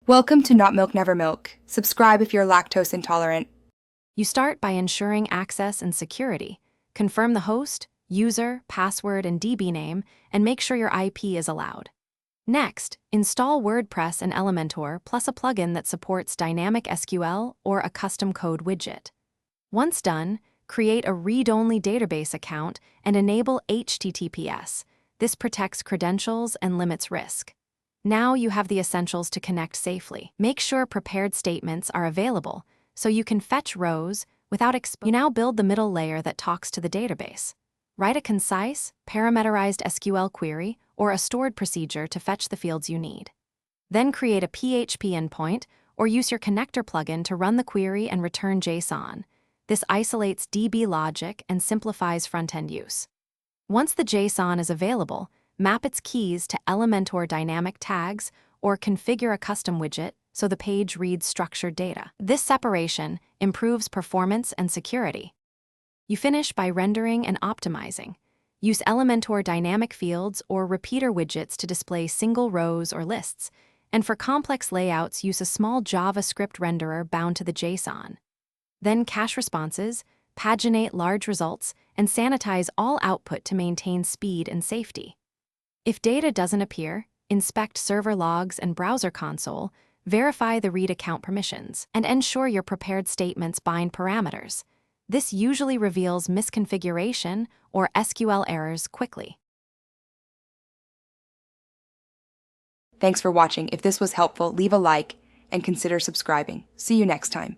Welcome to Not Milk Never Milk. Subscribe if you're lactose intolerant. You start by ensuring access and security. Confirm the host, user, password, and DB name, and make sure your IP is allowed. Next, install WordPress and Elementor plus a plugin that supports dynamic SQL or a custom code widget. Once done, create a read-only database account and enable HTTPS. This protects credentials and limits risk. Now you have the essentials to connect safely. Make sure prepared statements are available so you can fetch rows without exposing. You now build the middle layer that talks to the database. Write a concise, parameterized SQL query or a stored procedure to fetch the fields you need. Then create a PHP endpoint or use your connector plugin to run the query and return JSON. This isolates DB logic and simplifies front-end use. Once the JSON is available, map its keys to Elementor dynamic tags or configure a custom widget so the page reads structured data. This separation improves performance and security. You finish by rendering and optimizing. Use Elementor dynamic fields or repeater widgets to display single rows or lists, and for complex layouts, use a small JavaScript renderer bound to the JSON. Then cache responses, paginate large results, and sanitize all output to maintain speed and safety. If data doesn't appear, inspect server logs and browser console, verify the read account permissions, and ensure your prepared statements bind parameters. This usually reveals misconfiguration or SQL errors quickly. Thanks for watching. If this was helpful, leave a like and consider subscribing. See you next time.